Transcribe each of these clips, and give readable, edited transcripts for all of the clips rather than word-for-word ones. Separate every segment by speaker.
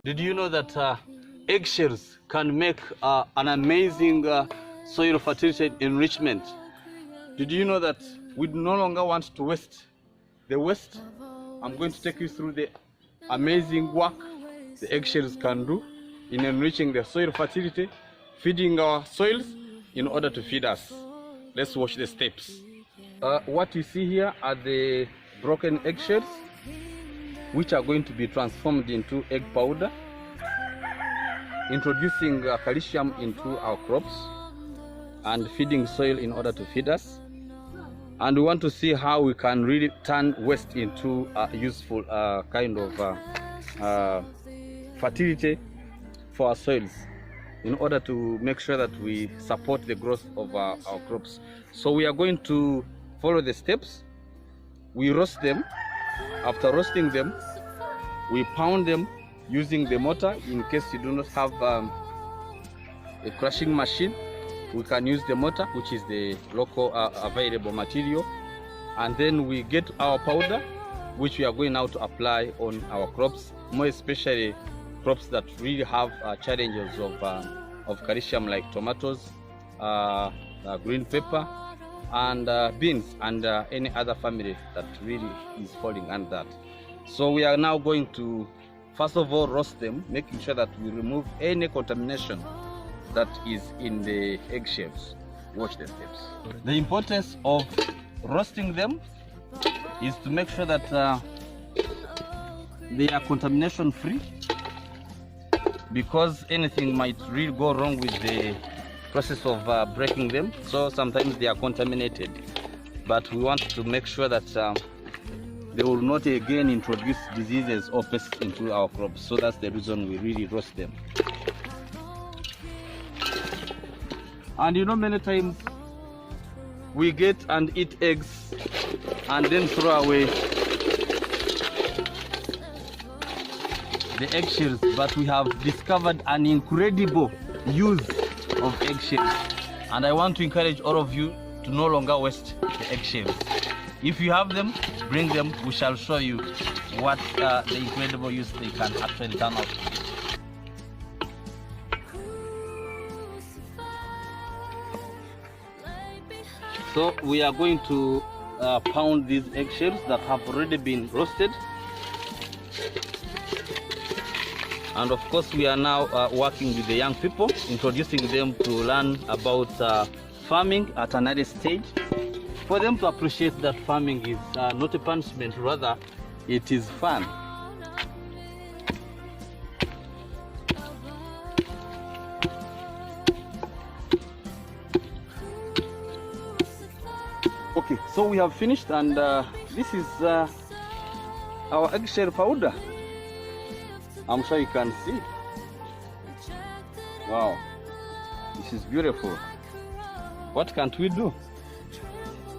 Speaker 1: Did you know that eggshells can make an amazing soil fertility enrichment? Did you know that we no longer want to waste the waste? I'm going to take you through the amazing work the eggshells can do in enriching the soil fertility, feeding our soils in order to feed us. Let's watch the steps. What you see here are the broken eggshells, which are going to be transformed into egg powder, introducing calcium into our crops and feeding soil in order to feed us. And we want to see how we can really turn waste into a useful kind of fertility for our soils in order to make sure that we support the growth of our crops. So we are going to follow the steps. We roast them. After roasting them, we pound them using the mortar. In case you do not have a crushing machine, we can use the mortar, which is the local available material, and then we get our powder, which we are going now to apply on our crops, more especially crops that really have challenges of calcium, like tomatoes, green pepper, and beans, and any other family that really is falling under that. So we are now going to first of all roast them, making sure that we remove any contamination that is in the eggshells. Watch the steps. The importance of roasting them is to make sure that they are contamination free, because anything might really go wrong with the process of breaking them. So sometimes they are contaminated, but we want to make sure that they will not again introduce diseases or pests into our crops. So that's the reason we really roast them. And you know, many times we get and eat eggs and then throw away the eggshells, but we have discovered an incredible use of eggshells, and I want to encourage all of you to no longer waste the eggshells. If you have them, bring them. We shall show you what the incredible use they can actually turn out. So we are going to pound these eggshells that have already been roasted. And of course we are now working with the young people, introducing them to learn about farming at an early stage, for them to appreciate that farming is not a punishment, rather it is fun. Okay, so we have finished, and this is our eggshell powder. I'm sure you can see. Wow, this is beautiful. What can't we do?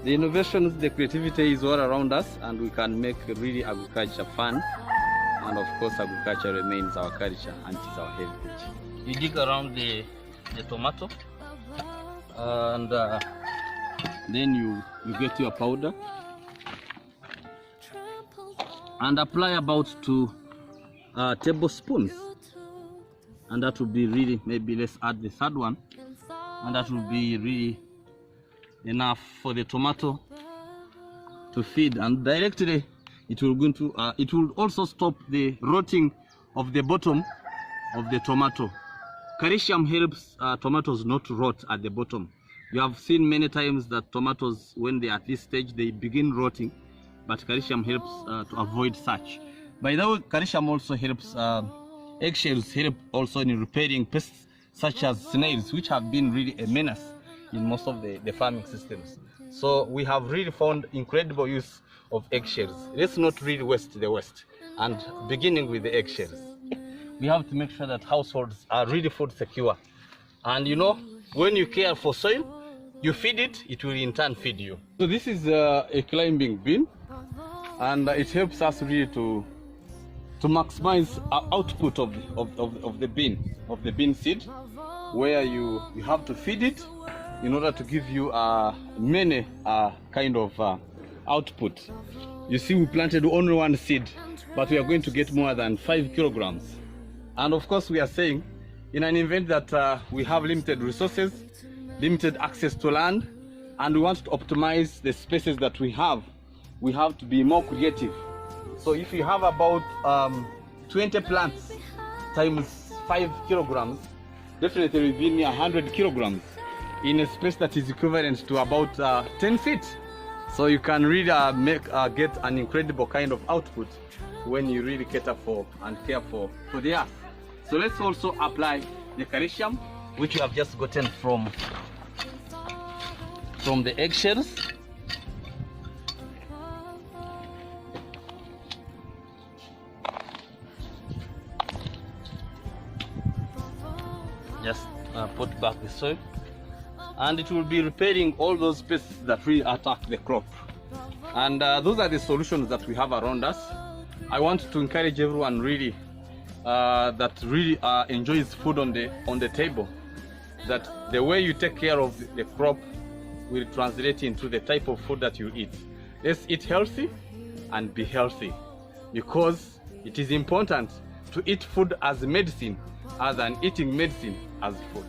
Speaker 1: The innovations, the creativity is all around us, and we can make really agriculture fun. And of course, agriculture remains our culture and it is our heritage. You dig around the tomato, and then you get your powder and apply about 2 tablespoons, and that will be really, maybe let's add the third one, and that will be really enough for the tomato to feed, and directly it will go into it will also stop the rotting of the bottom of the tomato. Calcium helps tomatoes not to rot at the bottom. You have seen many times that tomatoes, when they are at this stage, they begin rotting, but calcium helps to avoid such. By the way, calcium also helps, eggshells help also in repairing pests such as snails, which have been really a menace in most of the farming systems. So we have really found incredible use of eggshells. Let's not really waste the waste, and beginning with the eggshells. We have to make sure that households are really food secure. And you know, when you care for soil, you feed it, it will in turn feed you. So this is a climbing bean, and it helps us really to maximize our output of the bean seed, where you have to feed it in order to give you many kind of output. You see, we planted only one seed, but we are going to get more than 5 kilograms. And of course, we are saying, in an event that we have limited resources, limited access to land, and we want to optimize the spaces that we have to be more creative. So if you have about 20 plants times 5 kilograms, definitely within 100 kilograms in a space that is equivalent to about 10 feet. So you can really get an incredible kind of output when you really cater for and care for the earth. So let's also apply the calcium, which we have just gotten from the eggshells. Just put back the soil, and it will be repairing all those pests that really attack the crop. And those are the solutions that we have around us. I want to encourage everyone really that really enjoys food on the table, that the way you take care of the crop will translate into the type of food that you eat. Let's eat healthy and be healthy, because it is important to eat food as medicine other than eating medicine as food.